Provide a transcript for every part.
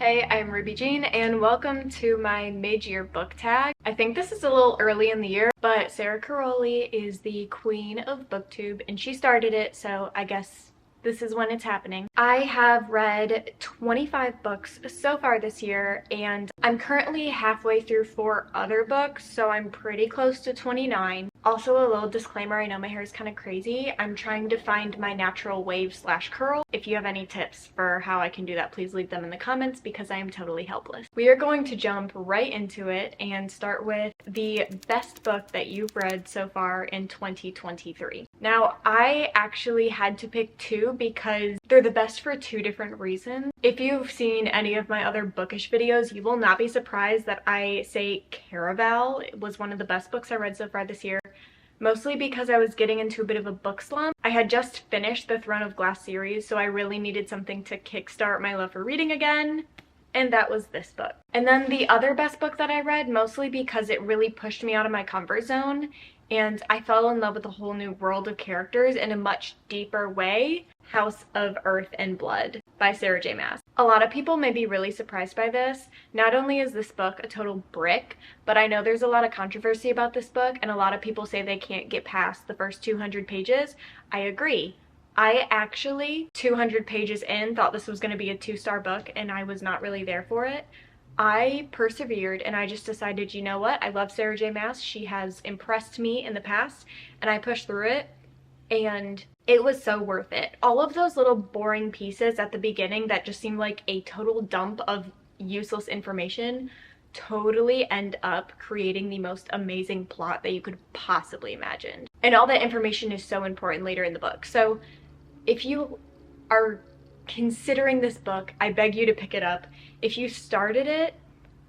Hey, I'm Ruby Jean, and welcome to my mid-year book tag. I think this is a little early in the year, but Sarah Caroli is the queen of booktube, and she started it, so I guess this is when it's happening. I have read 25 books so far this year, and I'm currently halfway through 4 other books, so I'm pretty close to 29. Also, a little disclaimer, I know my hair is kind of crazy. I'm trying to find my natural wave/curl. If you have any tips for how I can do that, please leave them in the comments because I am totally helpless. We are going to jump right into it and start with the best book that you've read so far in 2023. Now, I actually had to pick 2 because they're the best for 2 different reasons. If you've seen any of my other bookish videos, you will not be surprised that I say Caraval was one of the best books I read so far this year. Mostly because I was getting into a bit of a book slump. I had just finished the Throne of Glass series, so I really needed something to kickstart my love for reading again, and that was this book. And then the other best book that I read, mostly because it really pushed me out of my comfort zone, and I fell in love with a whole new world of characters in a much deeper way, House of Earth and Blood by Sarah J. Maas. A lot of people may be really surprised by this. Not only is this book a total brick, but I know there's a lot of controversy about this book, and a lot of people say they can't get past the first 200 pages. I agree. I actually, 200 pages in, thought this was going to be a 2-star book, and I was not really there for it. I persevered, and I just decided, you know what? I love Sarah J. Maas. She has impressed me in the past, and I pushed through it, and it was so worth it. All of those little boring pieces at the beginning that just seemed like a total dump of useless information totally end up creating the most amazing plot that you could possibly imagine. And all that information is so important later in the book. So if you are considering this book, I beg you to pick it up. If you started it,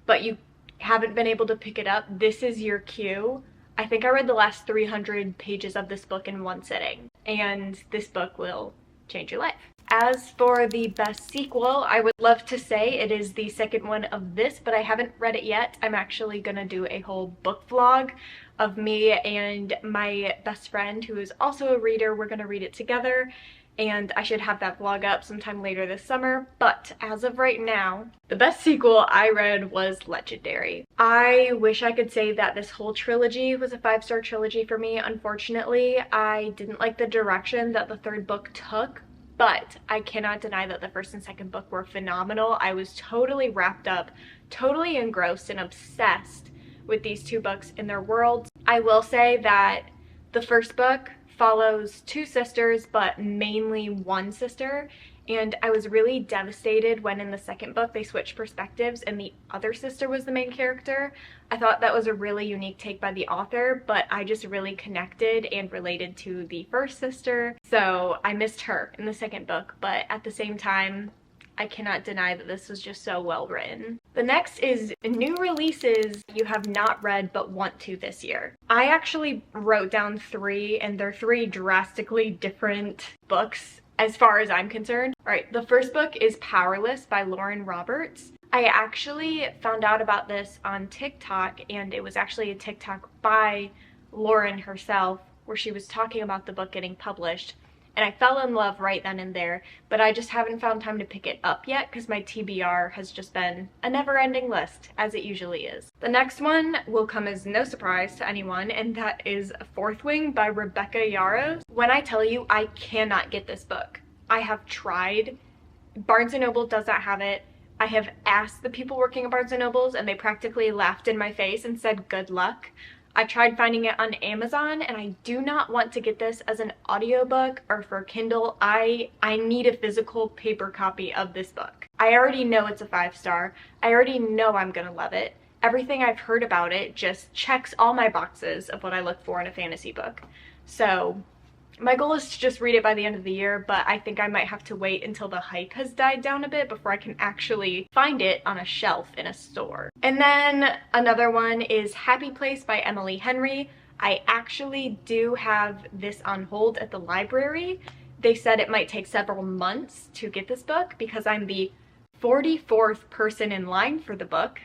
but you haven't been able to pick it up, this is your cue. I think I read the last 300 pages of this book in one sitting, and this book will change your life. As for the best sequel, I would love to say it is the second one of this, but I haven't read it yet. I'm actually gonna do a whole book vlog of me and my best friend who is also a reader. We're gonna read it together, and I should have that vlog up sometime later this summer. But as of right now, the best sequel I read was Legendary. I wish I could say that this whole trilogy was a 5-star trilogy for me. Unfortunately, I didn't like the direction that the 3rd book took, but I cannot deny that the 1st and 2nd book were phenomenal. I was totally wrapped up, totally engrossed and obsessed with these 2 books and their worlds. I will say that the 1st book follows 2 sisters, but mainly one sister, and I was really devastated when in the 2nd book they switched perspectives and the other sister was the main character. I thought that was a really unique take by the author, but I just really connected and related to the 1st sister, so I missed her in the 2nd book, but at the same time, I cannot deny that this was just so well written. The next is new releases you have not read but want to this year. I actually wrote down 3, and they're 3 drastically different books as far as I'm concerned. Alright, the 1st book is Powerless by Lauren Roberts. I actually found out about this on TikTok, and it was actually a TikTok by Lauren herself where she was talking about the book getting published. And I fell in love right then and there, but I just haven't found time to pick it up yet because my TBR has just been a never-ending list, as it usually is. The next one will come as no surprise to anyone, and that is Fourth Wing by Rebecca Yarros. When I tell you I cannot get this book, I have tried. Barnes & Noble does not have it. I have asked the people working at Barnes & Noble's, and they practically laughed in my face and said good luck. I tried finding it on Amazon, and I do not want to get this as an audiobook or for Kindle. I need a physical paper copy of this book. I already know it's a 5-star. I already know I'm gonna love it. Everything I've heard about it just checks all my boxes of what I look for in a fantasy book. So my goal is to just read it by the end of the year, but I think I might have to wait until the hype has died down a bit before I can actually find it on a shelf in a store. And then another one is Happy Place by Emily Henry. I actually do have this on hold at the library. They said it might take several months to get this book because I'm the 44th person in line for the book.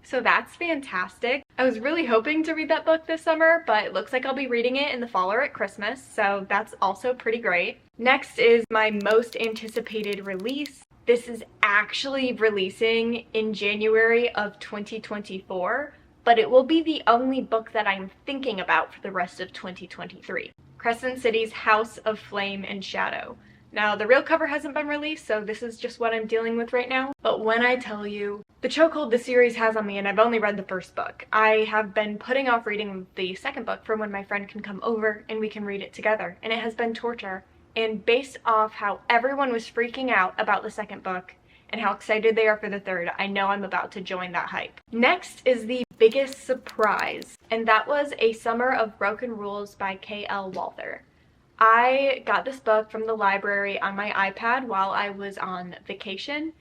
So that's fantastic. I was really hoping to read that book this summer, but it looks like I'll be reading it in the fall or at Christmas, so that's also pretty great. Next is my most anticipated release, this is actually releasing in January of 2024, but it will be the only book that I'm thinking about for the rest of 2023. Crescent City's House of Flame and Shadow. Now, the real cover hasn't been released, so this is just what I'm dealing with right now. But when I tell you the chokehold the series has on me, and I've only read the first book, I have been putting off reading the second book for when my friend can come over and we can read it together, and it has been torture. And based off how everyone was freaking out about the second book and how excited they are for the third, I know I'm about to join that hype. Next is the biggest surprise, and that was A Summer of Broken Rules by K.L. Walther. I got this book from the library on my iPad while I was on vacation,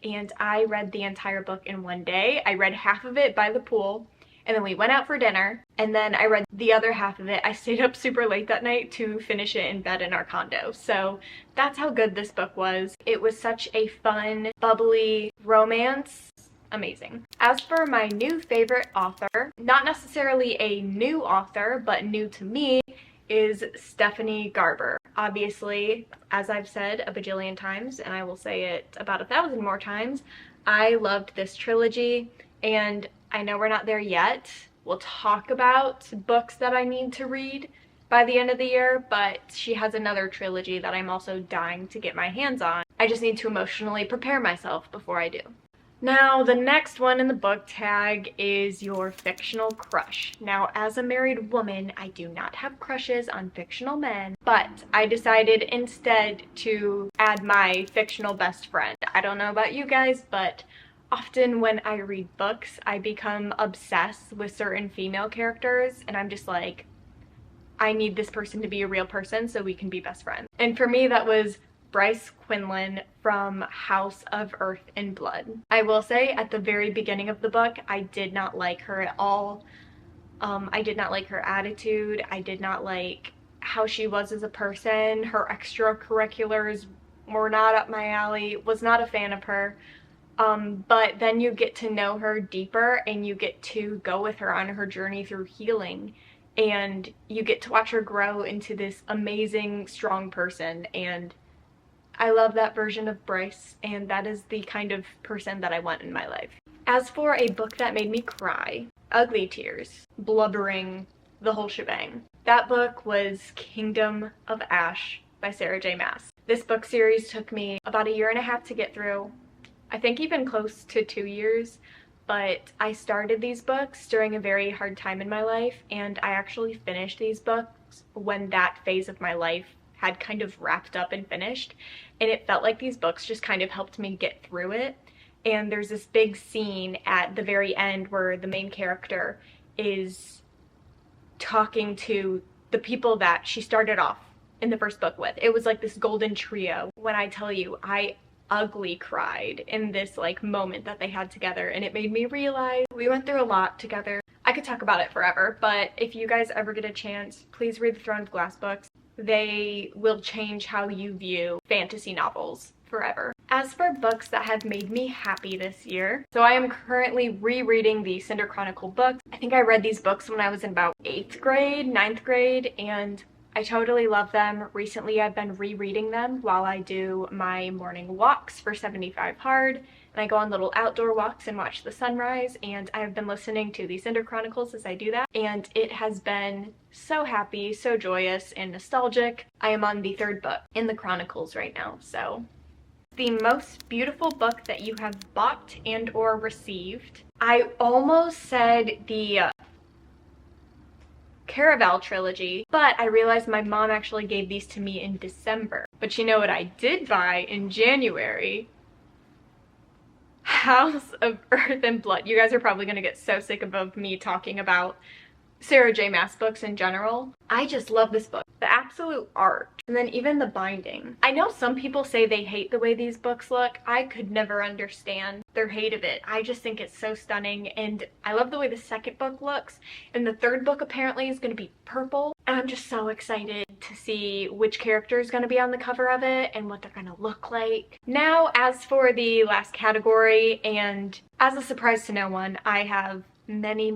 and I read the entire book in one day. I read half of it by the pool, and then we went out for dinner, and then I read the other half of it. I stayed up super late that night to finish it in bed in our condo. So that's how good this book was. It was such a fun, bubbly romance. Amazing. As for my new favorite author, not necessarily a new author, but new to me, is Stephanie Garber. Obviously, as I've said a bajillion times, and I will say it about 1,000 more times, I loved this trilogy, and I know we're not there yet. We'll talk about books that I need to read by the end of the year, but she has another trilogy that I'm also dying to get my hands on. I just need to emotionally prepare myself before I do. Now, the next one in the book tag is your fictional crush. Now, as a married woman, I do not have crushes on fictional men, but I decided instead to add my fictional best friend. I don't know about you guys, but often when I read books, I become obsessed with certain female characters, and I'm just like, I need this person to be a real person so we can be best friends. And for me, that was Bryce Quinlan from House of Earth and Blood. I will say at the very beginning of the book, I did not like her at all. I did not like her attitude. I did not like how she was as a person. Her extracurriculars were not up my alley. Was not a fan of her. But then you get to know her deeper and you get to go with her on her journey through healing. And you get to watch her grow into this amazing, strong person. And I love that version of Bryce, and that is the kind of person that I want in my life. As for a book that made me cry, ugly tears, blubbering, the whole shebang. That book was Kingdom of Ash by Sarah J. Maas. This book series took me about 1.5 years to get through. I think even close to 2 years, but I started these books during a very hard time in my life, and I actually finished these books when that phase of my life had kind of wrapped up and finished, and it felt like these books just kind of helped me get through it. And there's this big scene at the very end where the main character is talking to the people that she started off in the first book with. It was like this golden trio. When I tell you, I ugly cried in this like moment that they had together, and it made me realize we went through a lot together. I could talk about it forever, but if you guys ever get a chance, please read the Throne of Glass books. They will change how you view fantasy novels forever. As for books that have made me happy this year, so I am currently rereading the Cinder Chronicle books. I think I read these books when I was in about 8th grade, 9th grade, and I totally love them. Recently, I've been rereading them while I do my morning walks for 75 Hard, and I go on little outdoor walks and watch the sunrise, and I've been listening to the Cinder Chronicles as I do that, and it has been so happy, so joyous, and nostalgic. I am on the 3rd book in the Chronicles right now, so. The most beautiful book that you have bought and or received. I almost said the Caraval trilogy, but I realized my mom actually gave these to me in December. But you know what I did buy in January? House of Earth and Blood. You guys are probably gonna get so sick of me talking about Sarah J. Maas books in general. I just love this book. The absolute art, and then even the binding. I know some people say they hate the way these books look. I could never understand their hate of it. I just think it's so stunning, and I love the way the 2nd book looks, and the 3rd book apparently is going to be purple, and I'm just so excited to see which character is going to be on the cover of it and what they're going to look like. Now, as for the last category, and as a surprise to no one, I have many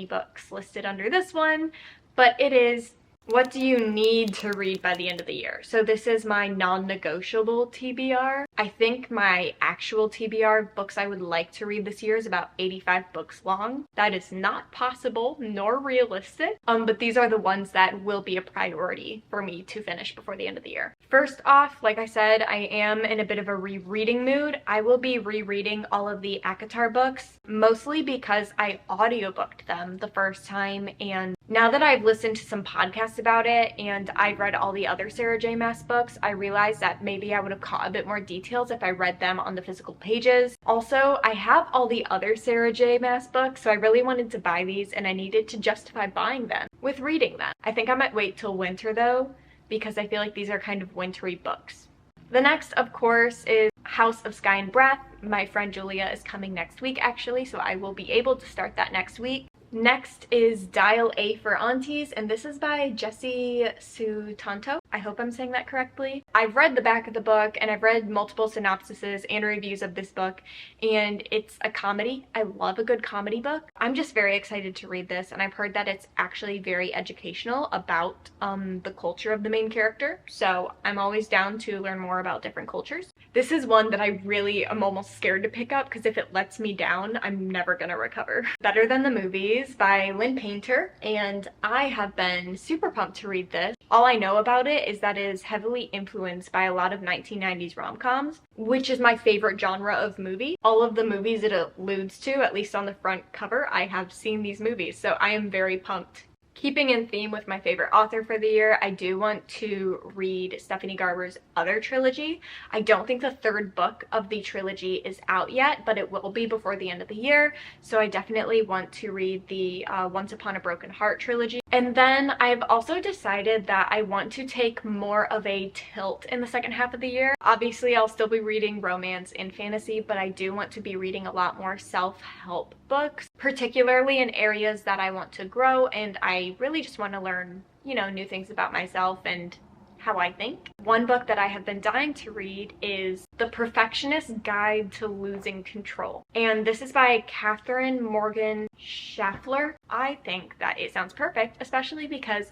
books listed under this one, but it is What do you need to read by the end of the year? So this is my non-negotiable TBR. I think my actual TBR, books I would like to read this year, is about 85 books long. That is not possible nor realistic, but these are the ones that will be a priority for me to finish before the end of the year. First off, like I said, I am in a bit of a rereading mood. I will be rereading all of the ACOTAR books, mostly because I audiobooked them the first time, and now that I've listened to some podcasts about it and I've read all the other Sarah J. Maas books, I realized that maybe I would have caught a bit more details if I read them on the physical pages. Also, I have all the other Sarah J. Maas books, so I really wanted to buy these and I needed to justify buying them with reading them. I think I might wait till winter though, because I feel like these are kind of wintry books. The next, of course, is House of Sky and Breath. My friend Julia is coming next week actually, so I will be able to start that next week. Next is Dial A for Aunties, and this is by Jessie Sutanto. I hope I'm saying that correctly. I've read the back of the book and I've read multiple synopsises and reviews of this book, and it's a comedy. I love a good comedy book. I'm just very excited to read this, and I've heard that it's actually very educational about the culture of the main character, so I'm always down to learn more about different cultures. This is one that I really am almost scared to pick up because if it lets me down, I'm never gonna recover. Better Than the Movies by Lynn Painter, and I have been super pumped to read this. All I know about it is that it is heavily influenced by a lot of 1990s rom-coms, which is my favorite genre of movie. All of the movies it alludes to, at least on the front cover, I have seen these movies, so I am very pumped. Keeping in theme with my favorite author for the year, I do want to read Stephanie Garber's other trilogy. I don't think the third book of the trilogy is out yet, but it will be before the end of the year, so I definitely want to read the Once Upon a Broken Heart trilogy. And then I've also decided that I want to take more of a tilt in the second half of the year. Obviously, I'll still be reading romance and fantasy, but I do want to be reading a lot more self-help books, particularly in areas that I want to grow, and I really just want to learn, you know, new things about myself and how I think. One book that I have been dying to read is The Perfectionist's Guide to Losing Control, and this is by Catherine Morgan Schaffler. I think that it sounds perfect, especially because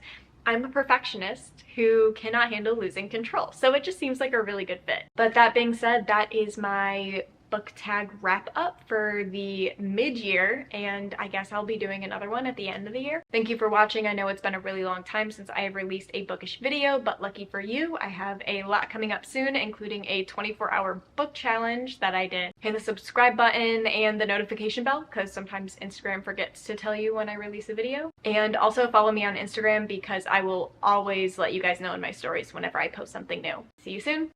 I'm a perfectionist who cannot handle losing control, so it just seems like a really good fit. But that being said, that is my book tag wrap up for the mid-year, and I guess I'll be doing another one at the end of the year. Thank you for watching. I know it's been a really long time since I have released a bookish video, but lucky for you, I have a lot coming up soon, including a 24-hour book challenge that I did. Hit the subscribe button and the notification bell, because sometimes Instagram forgets to tell you when I release a video. And also follow me on Instagram because I will always let you guys know in my stories whenever I post something new. See you soon!